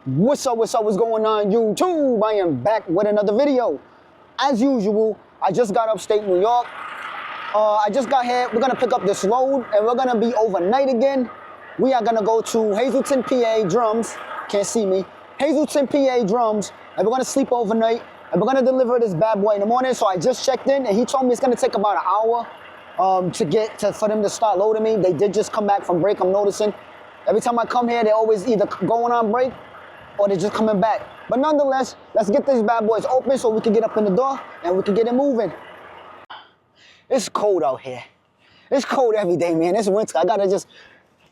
What's up, what's going on, YouTube? I am back with another video. As usual, I just got upstate New York. I just got here. We're gonna pick up this load and we're gonna be overnight again. We are gonna go to Hazleton, PA, drums. Can't see me. Hazleton, PA, drums. And we're gonna sleep overnight. And we're gonna deliver this bad boy in the morning. So I just checked in and he told me it's gonna take about an hour for them to start loading me. They did just come back from break, I'm noticing. Every time I come here, they're always either going on break or they're just coming back. But nonetheless, let's get these bad boys open so we can get up in the door and we can get it moving. It's cold out here. It's cold every day, man. It's winter. I gotta just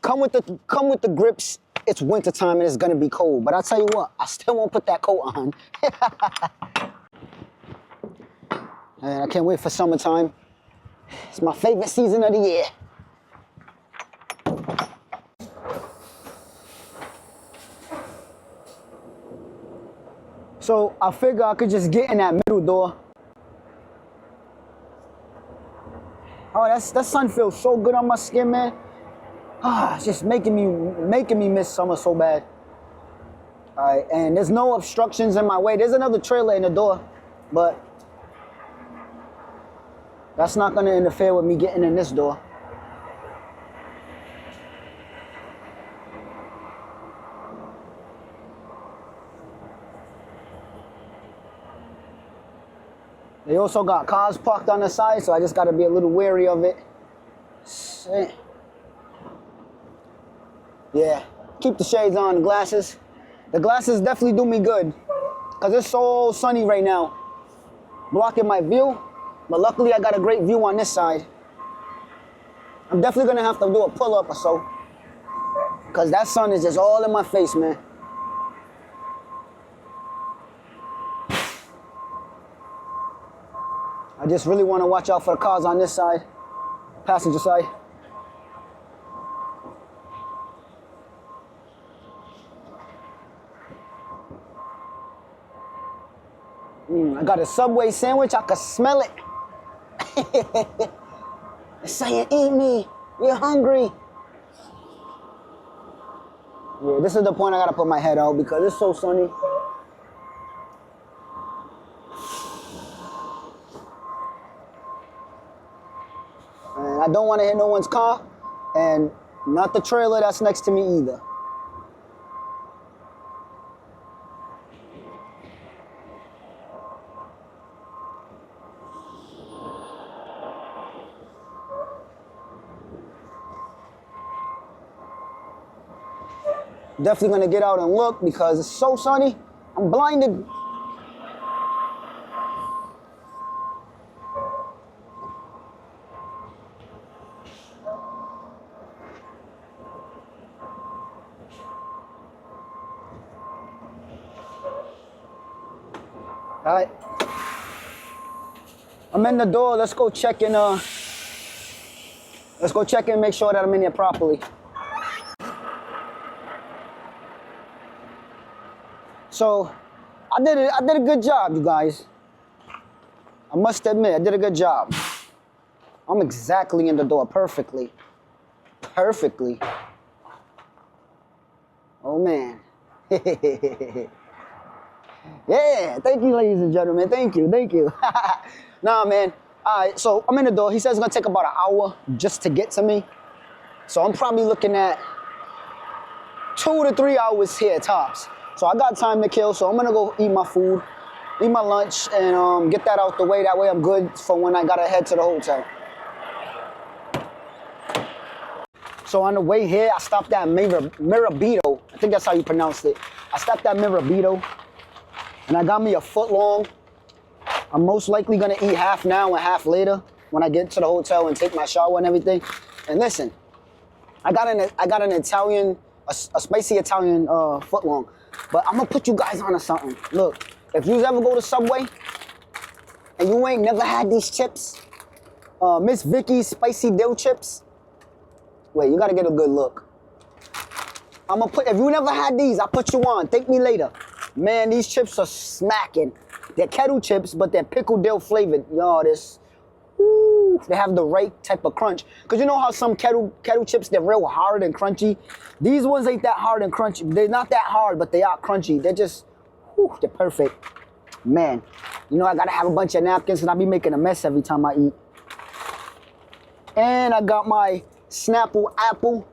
come with the grips. It's winter time and it's gonna be cold. But I'll tell you what, I still won't put that coat on. And I can't wait for summertime. It's my favorite season of the year. So I figure I could just get in that middle door. Oh, that sun feels so good on my skin, man. Ah, it's just making me miss summer so bad. All right, and there's no obstructions in my way. There's another trailer in the door, but that's not gonna interfere with me getting in this door. They also got cars parked on the side, so I just got to be a little wary of it. Yeah, keep the shades on, the glasses. The glasses definitely do me good, because it's so sunny right now. Blocking my view, but luckily I got a great view on this side. I'm definitely going to have to do a pull-up or so, because that sun is just all in my face, man. I just really want to watch out for the cars on this side, passenger side. I got a Subway sandwich, I can smell it. It's saying, eat me, we're hungry. Yeah, this is the point I gotta put my head out because it's so sunny. And I don't want to hit no one's car, and not the trailer that's next to me either. Definitely gonna get out and look because it's so sunny. I'm blinded. All right, I'm in the door. Let's go check in. Let's go check in and make sure that I'm in here properly. So, I did a good job, you guys. I must admit, I did a good job. I'm exactly in the door, perfectly. Perfectly. Oh, man. Yeah, thank you, ladies and gentlemen. Thank you. Nah, man. All right, so I'm in the door. He says it's going to take about an hour just to get to me. So I'm probably looking at 2 to 3 hours here, tops. So I got time to kill, so I'm going to go eat my food, eat my lunch, and get that out the way. That way I'm good for when I got to head to the hotel. So on the way here, I stopped at Mirabito. I think that's how you pronounce it. I stopped at Mirabito. And I got me a foot long. I'm most likely gonna eat half now and half later when I get to the hotel and take my shower and everything. And listen, I got an Italian, a spicy Italian foot long. But I'm gonna put you guys onto something. Look, if you ever go to Subway and you ain't never had these chips, Miss Vicky's spicy dill chips. Wait, you gotta get a good look. If you never had these, I'll put you on. Thank me later. Man, these chips are smacking. They're kettle chips, but they're pickle dill flavored. Yo, this. Woo. whew, they have the right type of crunch. Cause you know how some kettle chips, they're real hard and crunchy. These ones ain't that hard and crunchy. They're not that hard, but they are crunchy. They're just, whew, they're perfect. Man, you know I gotta have a bunch of napkins and I be making a mess every time I eat. And I got my Snapple apple.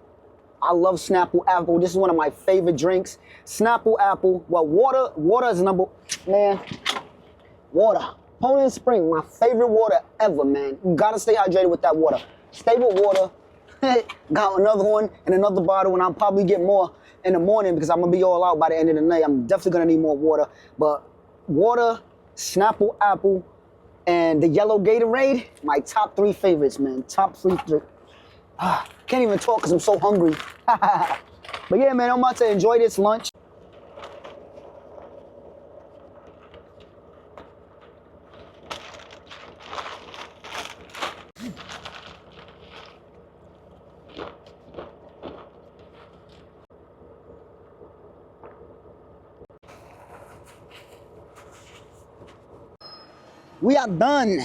I love Snapple apple. This is one of my favorite drinks. Snapple apple. Well, water is water. Poland Spring, my favorite water ever, man. You gotta stay hydrated with that water. Stay with water. Got another one and another bottle, and I'll probably get more in the morning because I'm gonna be all out by the end of the night. I'm definitely gonna need more water. But water, Snapple apple, and the yellow Gatorade, my top 3 favorites, man. Top 3. Can't even talk because I'm so hungry. But yeah, man, I'm about to enjoy this lunch. We are done.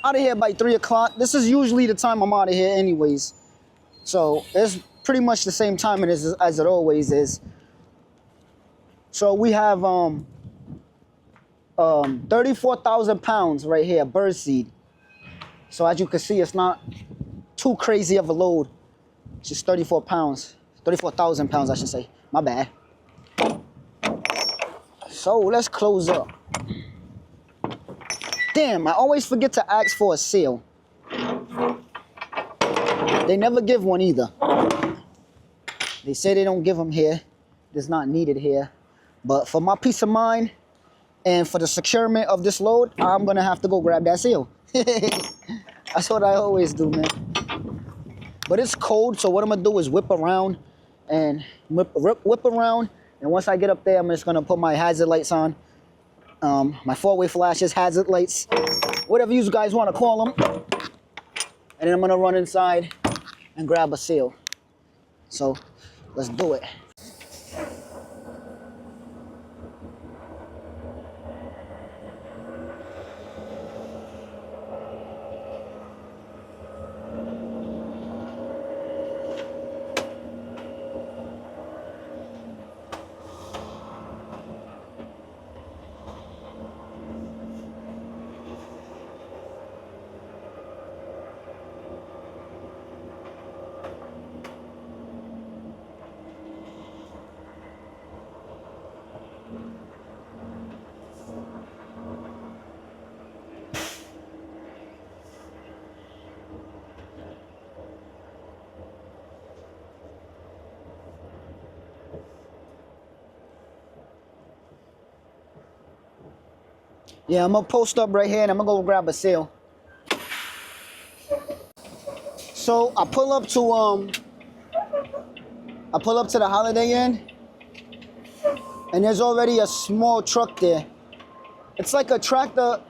Out of here by 3 o'clock. This is usually the time I'm out of here anyways. So it's pretty much the same time as it always is. So we have 34,000 pounds right here, birdseed. So as you can see, it's not too crazy of a load. It's just 34 pounds. 34,000 pounds, I should say. My bad. So let's close up. Damn, I always forget to ask for a seal. They never give one either. They say they don't give them here. It's not needed here. But for my peace of mind and for the securement of this load, I'm gonna have to go grab that seal. That's what I always do, man. But it's cold, so what I'm gonna do is whip around. And once I get up there, I'm just gonna put my hazard lights on. My 4-way flashes, hazard lights, whatever you guys want to call them. And then I'm gonna run inside and grab a seal. So let's do it. Yeah, I'm gonna post up right here and I'm gonna go grab a seal. So I pull up to the Holiday Inn, and there's already a small truck there. It's like a tractor.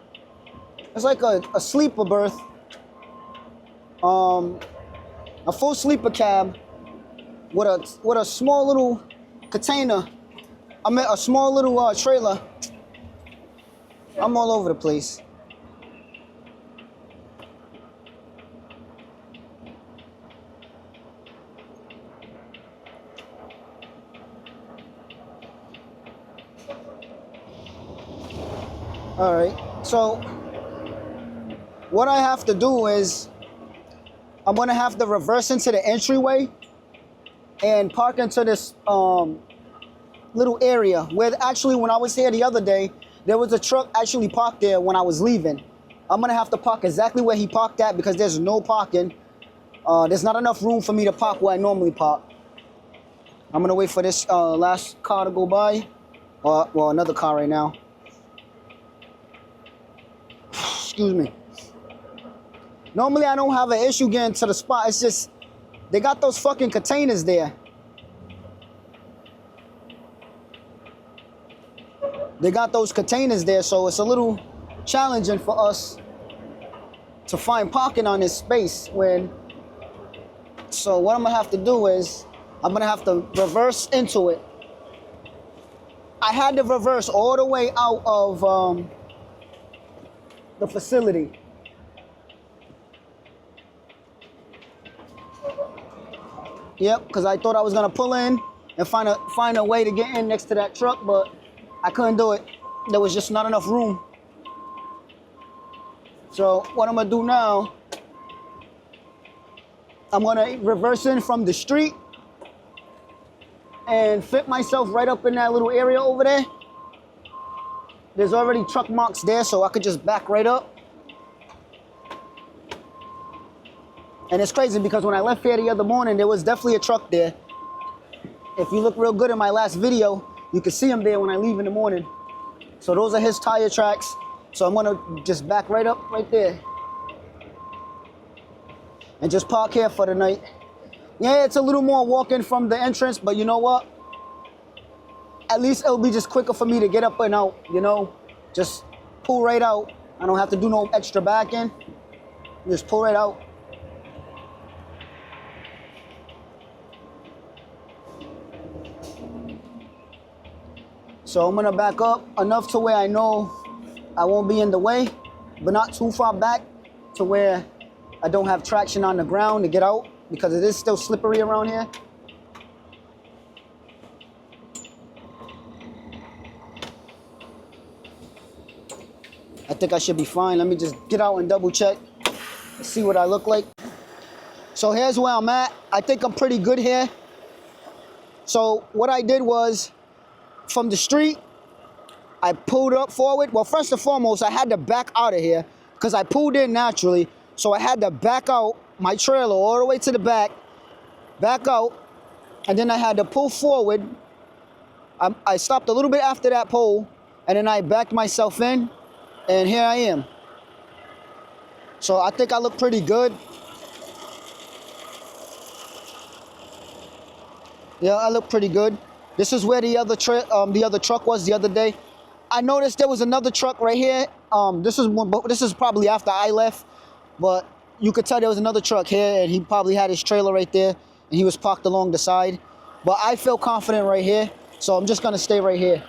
It's like a sleeper berth. A full sleeper cab with a small little container. I mean a small little trailer. I'm all over the place. All right, so what I have to do is I'm gonna have to reverse into the entryway and park into this little area where actually when I was here the other day, there was a truck actually parked there when I was leaving. I'm gonna have to park exactly where he parked at because there's no parking. There's not enough room for me to park where I normally park. I'm gonna wait for this last car to go by. Well, another car right now. Excuse me. Normally I don't have an issue getting to the spot. It's just, they got those fucking containers there. They got those containers there, so it's a little challenging for us to find parking on this space so what I'm gonna have to do is, I'm gonna have to reverse into it. I had to reverse all the way out of the facility. Yep, because I thought I was gonna pull in and find a way to get in next to that truck, but I couldn't do it. There was just not enough room. So what I'm gonna do now, I'm gonna reverse in from the street and fit myself right up in that little area over there. There's already truck marks there, so I could just back right up. And it's crazy because when I left here the other morning, there was definitely a truck there. If you look real good in my last video, you can see him there when I leave in the morning. So those are his tire tracks. So I'm gonna just back right up right there. And just park here for the night. Yeah, it's a little more walking from the entrance, but you know what? At least it'll be just quicker for me to get up and out, you know? Just pull right out. I don't have to do no extra backing. Just pull right out. So I'm gonna back up enough to where I know I won't be in the way, but not too far back to where I don't have traction on the ground to get out because it is still slippery around here. I think I should be fine. Let me just get out and double check and see what I look like. So here's where I'm at. I think I'm pretty good here. So what I did was, from the street, I pulled up forward. Well, first and foremost, I had to back out of here because I pulled in naturally. So I had to back out my trailer all the way to the back out, and then I had to pull forward. I stopped a little bit after that pole, and then I backed myself in, and here I am. So I think I look pretty good. Yeah, I look pretty good. This is where the other truck was the other day. I noticed there was another truck right here. This is probably after I left, but you could tell there was another truck here, and he probably had his trailer right there, and he was parked along the side. But I feel confident right here, so I'm just gonna stay right here.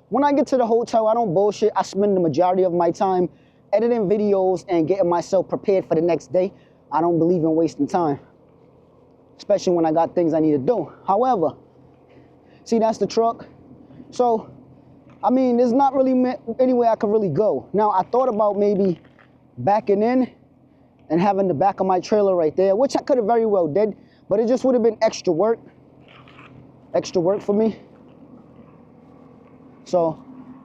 When I get to the hotel, I don't bullshit. I spend the majority of my time editing videos and getting myself prepared for the next day. I don't believe in wasting time, especially when I got things I need to do. However, see, that's the truck. So, I mean, there's not really anywhere I could really go. Now, I thought about maybe backing in and having the back of my trailer right there, which I could have very well did, but it just would have been extra work for me. So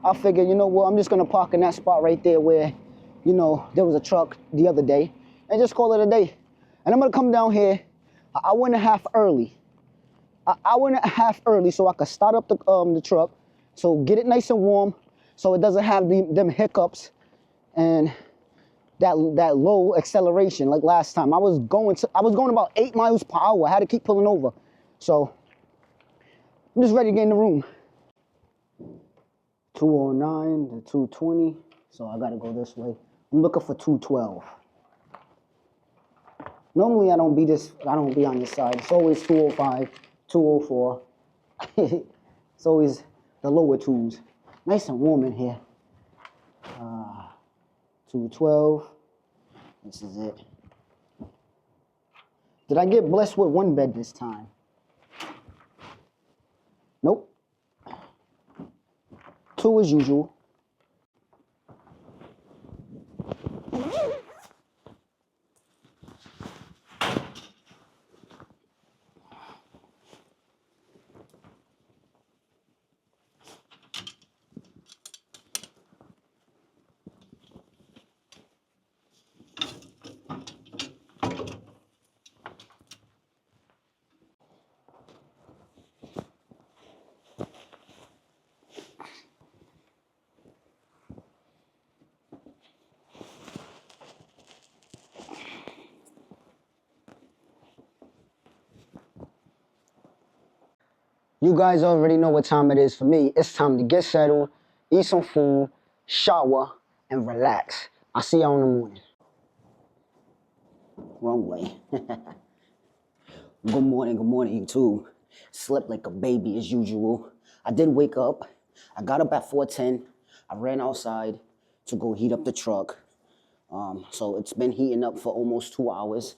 I figured, you know what, I'm just gonna park in that spot right there where, you know, there was a truck the other day, and just call it a day. And I'm gonna come down here an hour and a half early. An hour and a half early so I could start up the truck, so get it nice and warm, so it doesn't have them hiccups and that low acceleration like last time. I was going about 8 miles per hour. I had to keep pulling over. So I'm just ready to get in the room. 209 to 220, so I gotta go this way. I'm looking for 212. Normally I don't be on this side. It's always 205, 204. It's always the lower twos. Nice and warm in here. 212. This is it. Did I get blessed with one bed this time? Nope. 2 as usual. You guys already know what time it is for me. It's time to get settled, eat some food, shower, and relax. I'll see y'all in the morning. Wrong way. Good morning, YouTube. Slept like a baby as usual. I did wake up. I got up at 4:10. I ran outside, to go heat up the truck. So it's been heating up for almost 2 hours.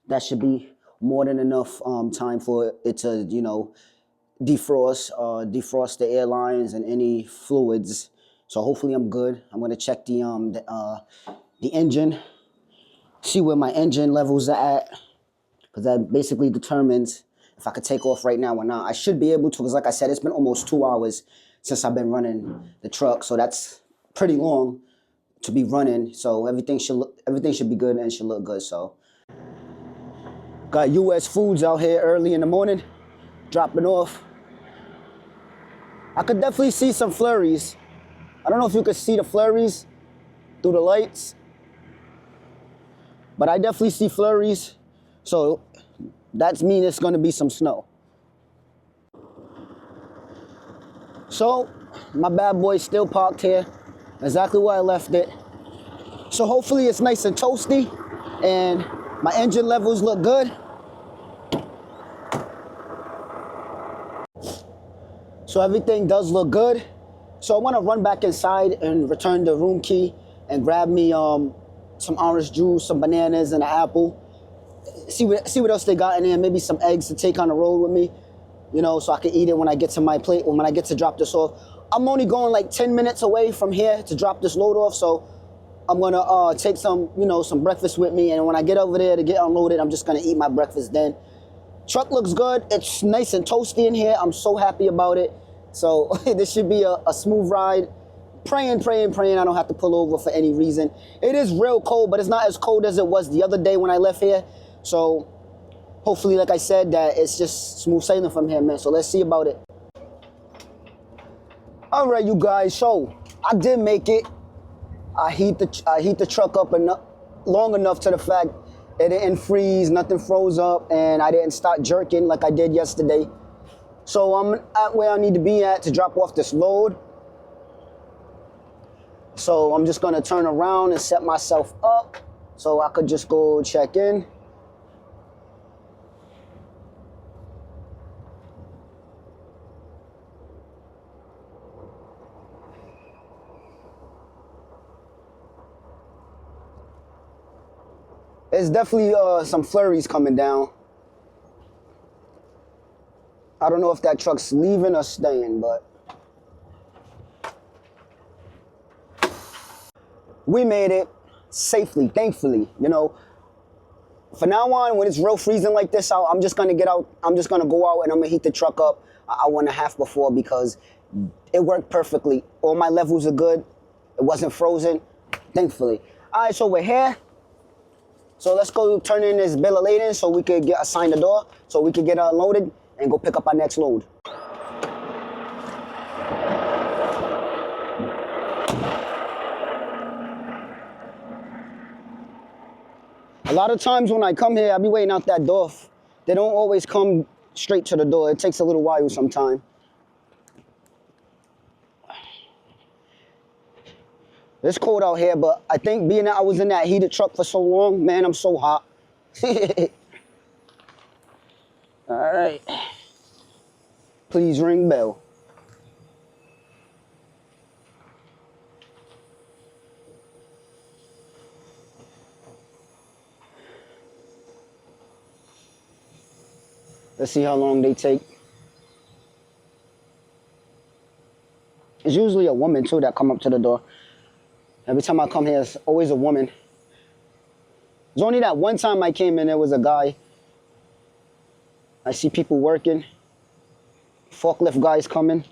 That should be more than enough time for it to, you know, defrost the air lines and any fluids. So hopefully I'm good. I'm gonna check the engine, see where my engine levels are at, because that basically determines if I could take off right now or not. I should be able to, because like I said, it's been almost 2 hours since I've been running the truck, so that's pretty long to be running. So everything should be good and should look good. So got US Foods out here early in the morning, dropping off. I could definitely see some flurries. I don't know if you could see the flurries through the lights, but I definitely see flurries. So that means it's gonna be some snow. So my bad boy's still parked here, exactly where I left it. So hopefully it's nice and toasty and my engine levels look good. So everything does look good. So I want to run back inside and return the room key and grab me some orange juice, some bananas, and an apple. See what else they got in there. Maybe some eggs to take on the road with me, you know, so I can eat it when I get to my plate, when I get to drop this off. I'm only going like 10 minutes away from here to drop this load off, so I'm gonna take some, you know, some breakfast with me, and when I get over there to get unloaded, I'm just gonna eat my breakfast then. Truck looks good. It's nice and toasty in here. I'm so happy about it. So this should be a smooth ride. Praying I don't have to pull over for any reason. It is real cold, but it's not as cold as it was the other day when I left here. So hopefully, like I said, that it's just smooth sailing from here, man. So let's see about it. All right, you guys. So I did make it. I heat the truck up long enough to the fact it didn't freeze, nothing froze up, and I didn't start jerking like I did yesterday. So I'm at where I need to be at to drop off this load. So I'm just gonna turn around and set myself up so I could just go check in. There's definitely some flurries coming down. I don't know if that truck's leaving or staying, but we made it safely, thankfully. You know, from now on, when it's real freezing like this out, I'm just gonna get out. I'm just gonna go out and I'm gonna heat the truck up an hour and a half before, because it worked perfectly. All my levels are good. It wasn't frozen, thankfully. All right, so we're here. So let's go turn in this bill of lading so we could get assigned the door, so we could get unloaded and go pick up our next load. A lot of times when I come here, I be waiting out that door. They don't always come straight to the door. It takes a little while sometimes. It's cold out here, but I think being that I was in that heated truck for so long, man, I'm so hot. All right. Please ring bell. Let's see how long they take. It's usually a woman too that come up to the door. Every time I come here, it's always a woman. It's only that one time I came in, there was a guy. I see people working. Forklift guys coming.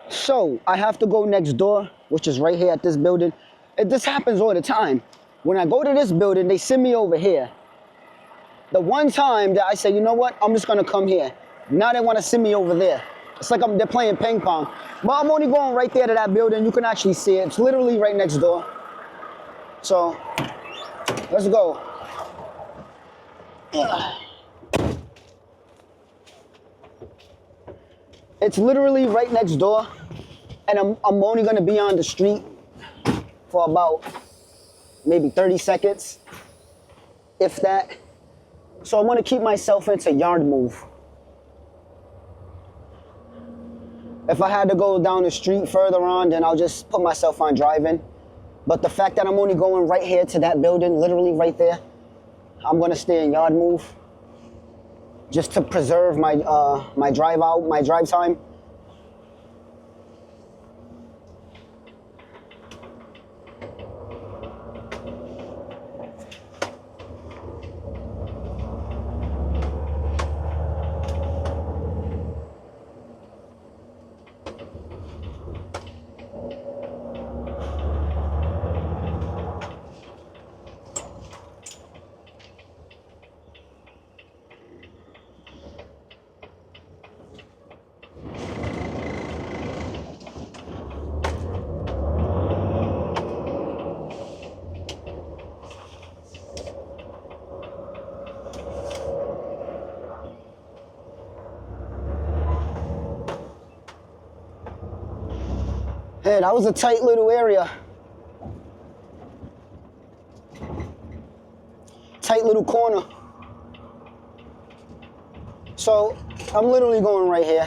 So I have to go next door, which is right here at this building. This happens all the time. When I go to this building, they send me over here. The one time that I say, you know what, I'm just gonna come here. Now they wanna send me over there. It's like they're playing ping pong. But I'm only going right there to that building. You can actually see it. It's literally right next door. So, let's go. It's literally right next door. And I'm only gonna be on the street for about maybe 30 seconds, if that. So I'm gonna keep myself into yard move. If I had to go down the street further on, then I'll just put myself on driving. But the fact that I'm only going right here to that building, literally right there, I'm gonna stay in yard move just to preserve my my drive time. Hey, that was a tight little area. Tight little corner. So I'm literally going right here.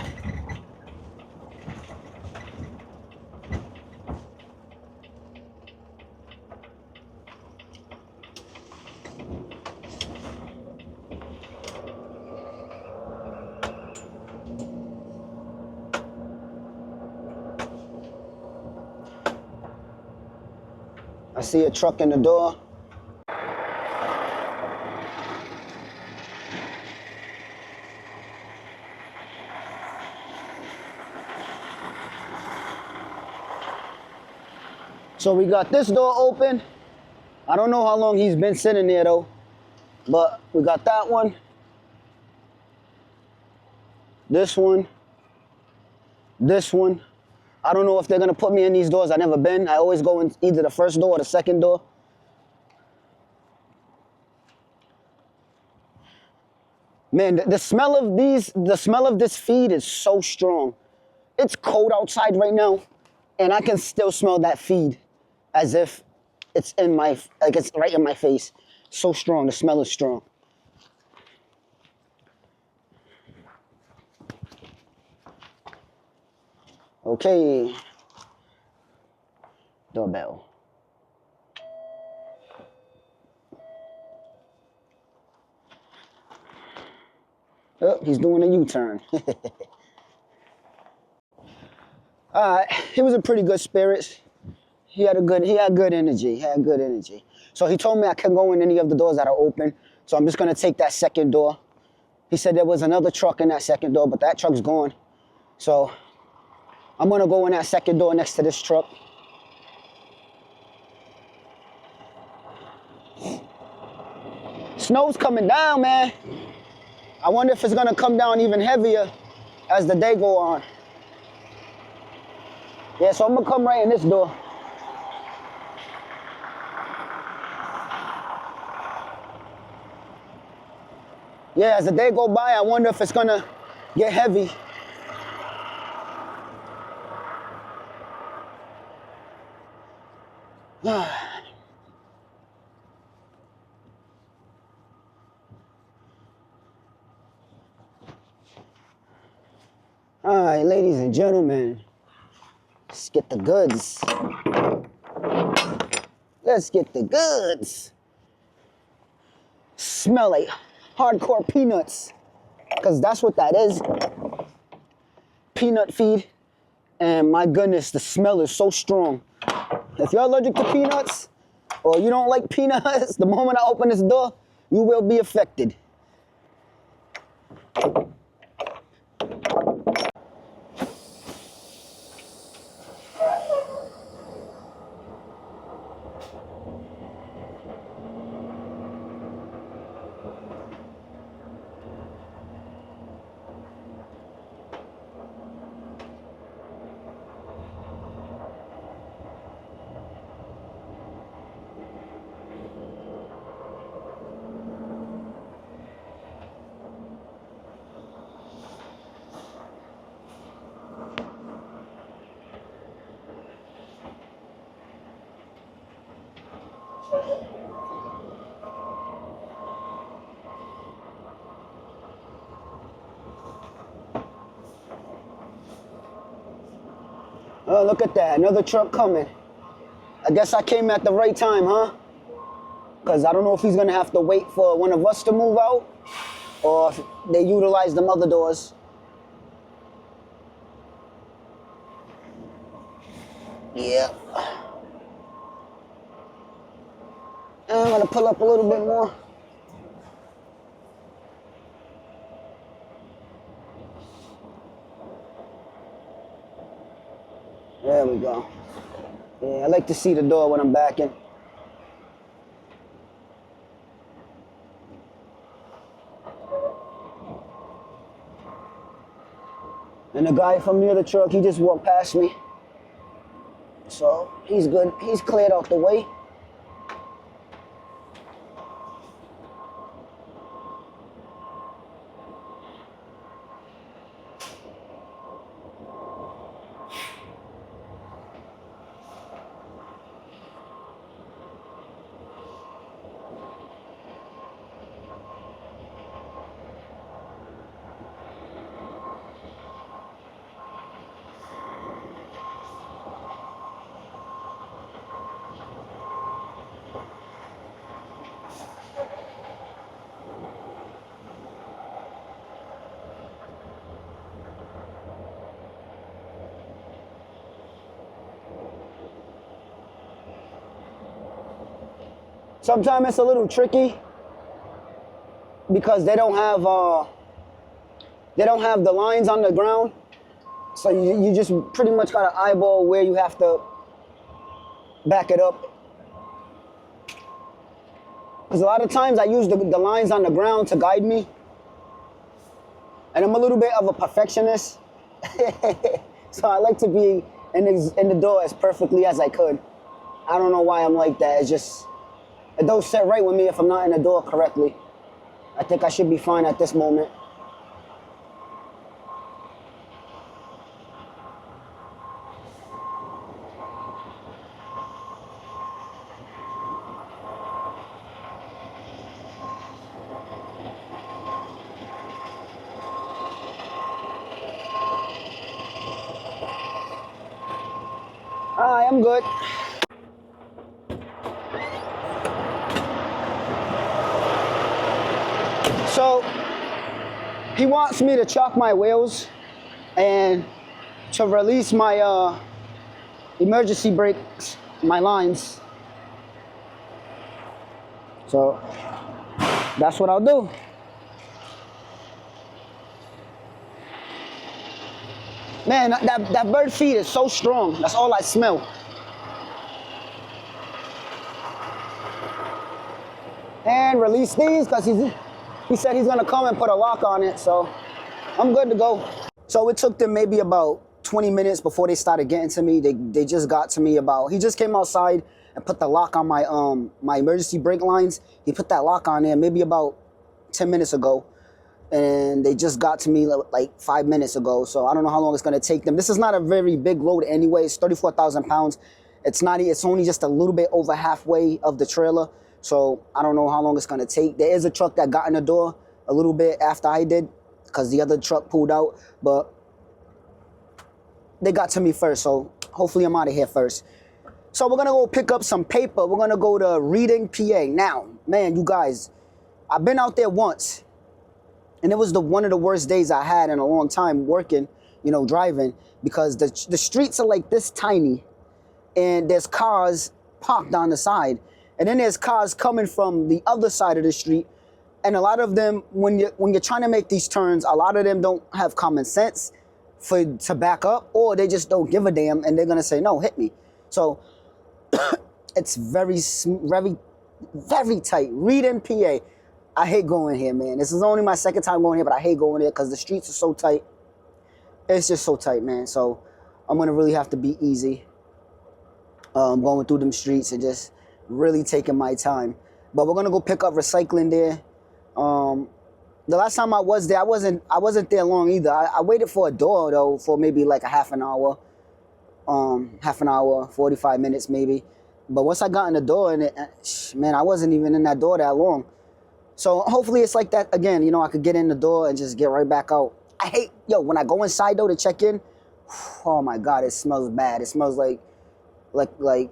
I see a truck in the door. So we got this door open. I don't know how long he's been sitting there though, but we got that one. This one. This one. I don't know if they're gonna put me in these doors. I've never been. I always go in either the first door or the second door. Man, the smell of this feed is so strong. It's cold outside right now, and I can still smell that feed as if it's in my, like it's right in my face. So strong, the smell is strong. Okay. Doorbell. Oh, he's doing a U-turn. He was in pretty good spirits. He had good energy. So he told me I can't go in any of the doors that are open. So I'm just gonna take that second door. He said there was another truck in that second door, but that truck's gone. So I'm gonna go in that second door next to this truck. Snow's coming down, man. I wonder if it's gonna come down even heavier as the day go on. Yeah, so I'm gonna come right in this door. Yeah, as the day go by, I wonder if it's gonna get heavy. All right, ladies and gentlemen, let's get the goods. Let's get the goods. Smell like hardcore peanuts, because that's what that is. Peanut feed, and my goodness, the smell is so strong. If you're allergic to peanuts, or you don't like peanuts, the moment I open this door, you will be affected. Oh, look at that, another truck coming. I guess I came at the right time, huh? Because I don't know if he's gonna have to wait for one of us to move out or if they utilize them other doors. Yeah. And I'm gonna pull up a little bit more. There we go. Yeah, I like to see the door when I'm backing. And the guy from near the truck, he just walked past me. So he's good. He's cleared out the way. Sometimes it's a little tricky because they don't have the lines on the ground. So you just pretty much got to eyeball where you have to back it up. Because a lot of times I use the lines on the ground to guide me. And I'm a little bit of a perfectionist. So I like to be in the door as perfectly as I could. I don't know why I'm like that. It's just, it don't set right with me if I'm not in the door correctly. I think I should be fine at this moment. Alright, I'm good. So, he wants me to chalk my wheels and to release my emergency brakes, my lines. So, that's what I'll do. Man, that bird feed is so strong. That's all I smell. And release these because he said he's gonna come and put a lock on it, so I'm good to go. So it took them maybe about 20 minutes before they started getting to me. They just got to me he just came outside and put the lock on my emergency brake lines. He put that lock on there maybe about 10 minutes ago. And they just got to me like 5 minutes ago. So I don't know how long it's gonna take them. This is not a very big load anyway. It's 34,000 pounds. It's only just a little bit over halfway of the trailer. So I don't know how long it's gonna take. There is a truck that got in the door a little bit after I did because the other truck pulled out, but they got to me first. So hopefully I'm out of here first. So we're gonna go pick up some paper. We're gonna go to Reading, PA. Now, man, you guys, I've been out there once. And it was one of the worst days I had in a long time working, driving, because the streets are like this tiny and there's cars parked on the side. And then there's cars coming from the other side of the street. And a lot of them, when you're trying to make these turns, a lot of them don't have common sense to back up, or they just don't give a damn and they're gonna say, no, hit me. So it's very, very, very tight. Reading, PA. I hate going here, man. This is only my second time going here, but I hate going here because the streets are so tight. It's just so tight, man. So I'm going to really have to be easy going through them streets and just really taking my time. But we're going to go pick up recycling there. The last time I was there, I wasn't there long either. I waited for a door, though, for maybe like a half an hour, 45 minutes maybe. But once I got in the door, man, I wasn't even in that door that long. So hopefully it's like that again, I could get in the door and just get right back out. I hate, when I go inside though to check in, Oh my God, it smells bad. It smells like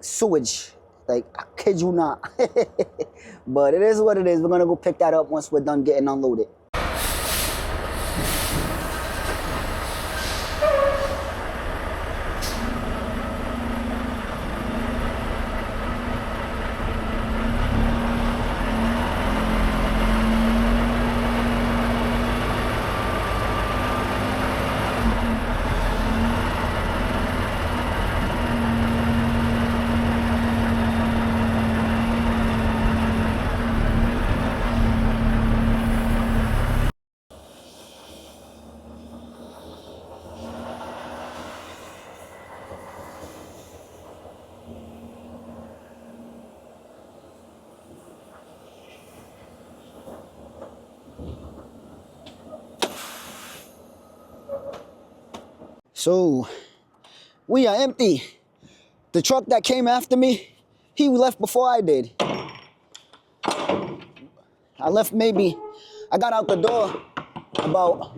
sewage. Like, I kid you not. But it is what it is. We're gonna go pick that up once we're done getting unloaded. So, we are empty. The truck that came after me, he left before I did. I left I got out the door about,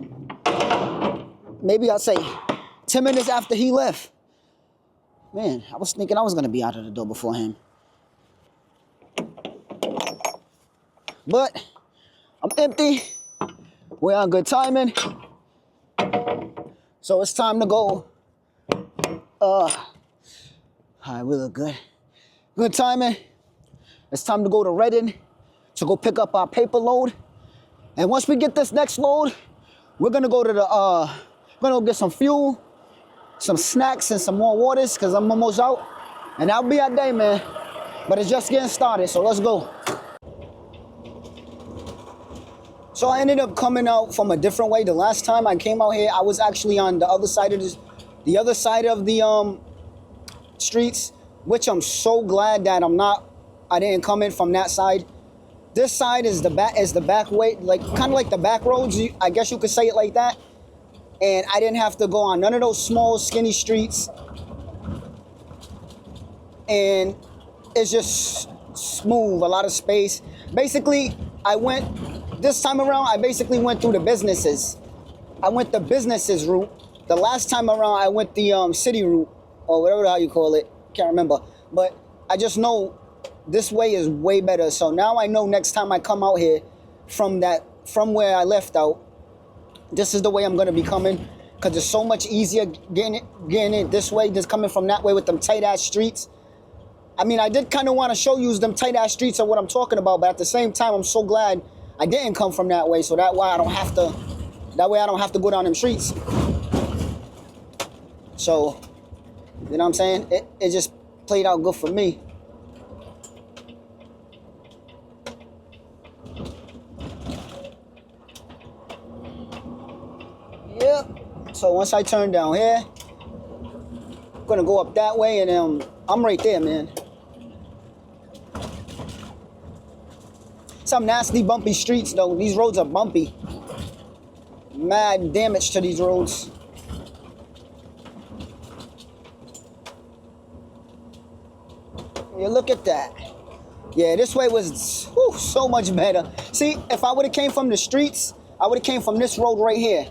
maybe I'll say 10 minutes after he left. Man, I was thinking I was gonna be out of the door before him. But, I'm empty. We're on good timing. So it's time to go. All right, we look good. Good timing. It's time to go to Redding to go pick up our paper load. And once we get this next load, we're gonna go to we're gonna go get some fuel, some snacks, and some more waters, because I'm almost out. And that'll be our day, man. But it's just getting started, so let's go. So I ended up coming out from a different way. The last time I came out here, I was actually on the other side of the streets, which I'm so glad that I didn't come in from that side. This side is the back way, like kind of like the back roads, I guess you could say it like that. And I didn't have to go on none of those small, skinny streets. And it's just smooth, a lot of space. Basically, this time around, I basically went through the businesses. I went the businesses route. The last time around, I went the city route, or whatever the hell you call it. Can't remember. But I just know this way is way better. So now I know next time I come out here from where I left out, this is the way I'm gonna be coming, because it's so much easier getting it this way, just coming from that way with them tight ass streets. I mean, I did kind of want to show you them tight ass streets of what I'm talking about, but at the same time, I'm so glad I didn't come from that way, so that way I don't have to go down them streets. So, you know what I'm saying? It just played out good for me. Yep. So once I turn down here, I'm gonna go up that way, and I'm right there, man. Some nasty bumpy streets though. These roads are bumpy. Mad damage to these roads. Yeah, look at that. Yeah, this way was so much better. See, if I would have came from the streets, I would have came from this road right here.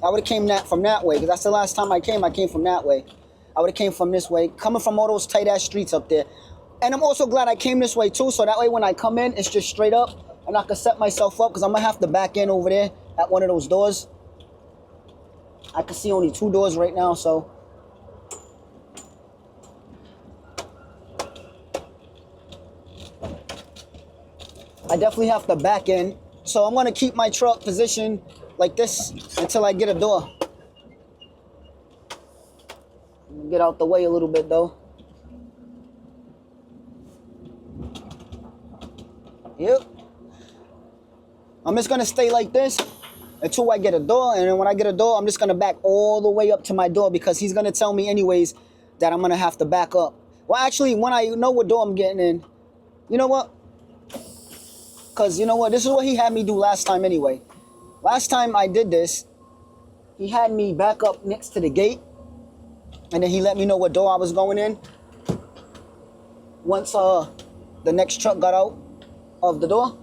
I would have came from that way, because that's the last time I came from that way. I would have came from this way, coming from all those tight ass streets up there. And I'm also glad I came this way too, so that way when I come in, it's just straight up, and I can set myself up, because I'm gonna have to back in over there at one of those doors. I can see only 2 doors right now, so. I definitely have to back in. So I'm gonna keep my truck positioned like this until I get a door. Get out the way a little bit though. Yep. I'm just gonna stay like this until I get a door, and then when I get a door, I'm just gonna back all the way up to my door, because he's gonna tell me anyways that I'm gonna have to back up. Well, actually, when I know what door I'm getting in, you know what? Because you know what? This is what he had me do last time anyway. Last time I did this, he had me back up next to the gate, and then he let me know what door I was going in. Once the next truck got out of the door.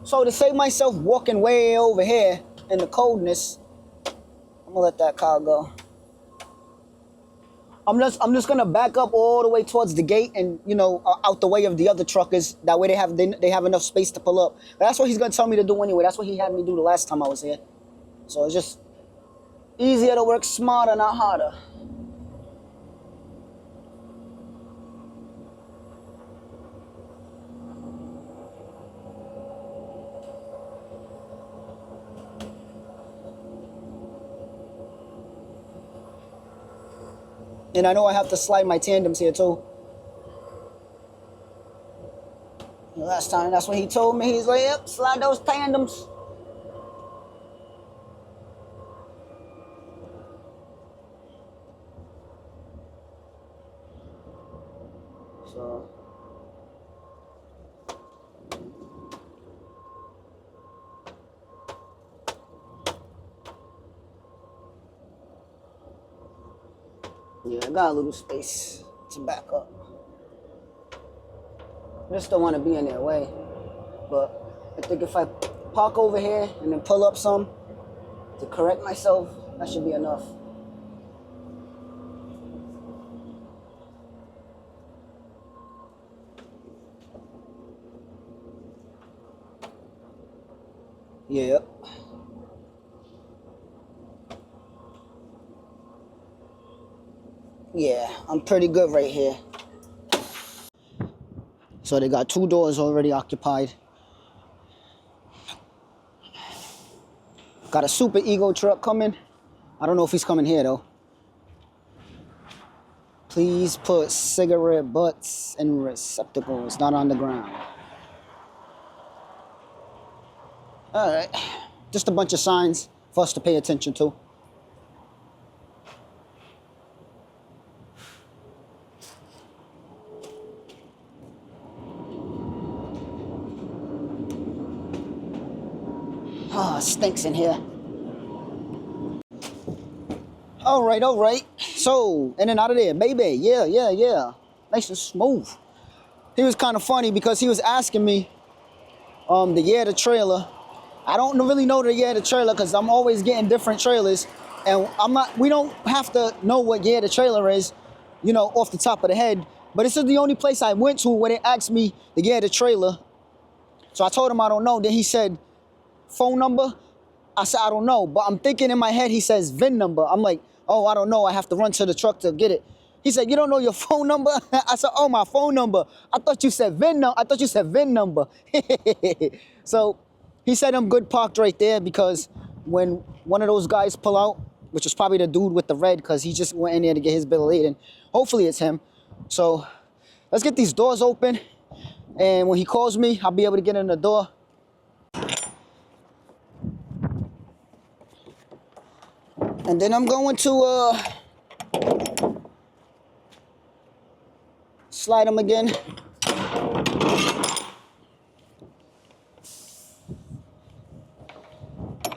So to save myself walking way over here in the coldness, I'm gonna let that car go. I'm just gonna back up all the way towards the gate and, you know, out the way of the other truckers. That way they have enough space to pull up. But that's what he's gonna tell me to do anyway. That's what he had me do the last time I was here. So it's just easier to work smarter, not harder. And I know I have to slide my tandems here too. Last time, that's what he told me. He's like, yep, slide those tandems. So. Yeah, I got a little space to back up. I just don't want to be in their way. But I think if I park over here and then pull up some to correct myself, that should be enough. Yeah. Yeah, I'm pretty good right here. So they got 2 doors already occupied. Got a Super Ego truck coming. I don't know if he's coming here though. Please put cigarette butts in receptacles, not on the ground. All right, just a bunch of signs for us to pay attention to. Ah, stinks in here. All right. So, in and out of there, baby. Yeah. Nice and smooth. He was kind of funny because he was asking me the year of the trailer. I don't really know the year of the trailer because I'm always getting different trailers. And we don't have to know what year the trailer is, you know, off the top of the head. But this is the only place I went to where they asked me the year of the trailer. So I told him I don't know. Then he said, phone number? I said, I don't know. But I'm thinking in my head, he says VIN number. I'm like, oh, I don't know. I have to run to the truck to get it. He said, you don't know your phone number? I said, oh, my phone number. I thought you said VIN number. I thought you said VIN number. So he said I'm good parked right there because when one of those guys pull out, which is probably the dude with the red because he just went in there to get his bill of lading. Hopefully it's him. So let's get these doors open. And when he calls me, I'll be able to get in the door. And then I'm going to slide them again.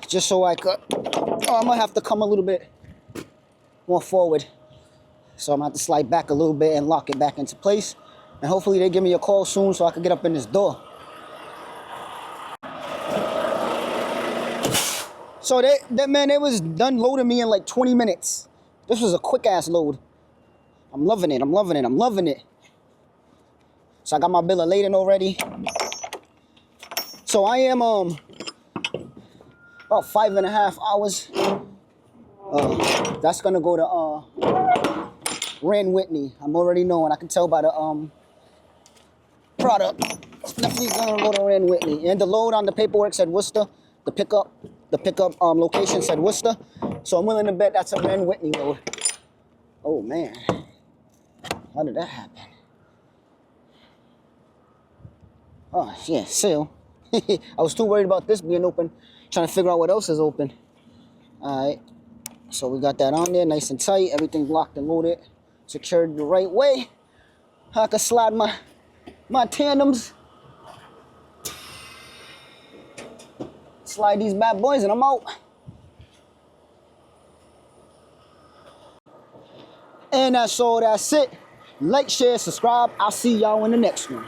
Just so I could, I'm gonna have to come a little bit more forward. So I'm gonna have to slide back a little bit and lock it back into place. And hopefully they give me a call soon so I can get up in this door. So they was done loading me in like 20 minutes. This was a quick ass load. I'm loving it. So I got my bill of lading already. So I am about 5.5 hours. That's gonna go to Rand Whitney. I'm already knowing. I can tell by the product. It's definitely gonna go to Rand Whitney. And the load on the paperwork said Worcester. The pickup location said Worcester. So I'm willing to bet that's a Rand Whitney load. Oh man, how did that happen? Oh yeah, seal. I was too worried about this being open, trying to figure out what else is open. All right, so we got that on there, nice and tight. Everything's locked and loaded, secured the right way. I can slide my tandems. Slide these bad boys and I'm out. And that's all. That's it. Like, share, subscribe. I'll see y'all in the next one.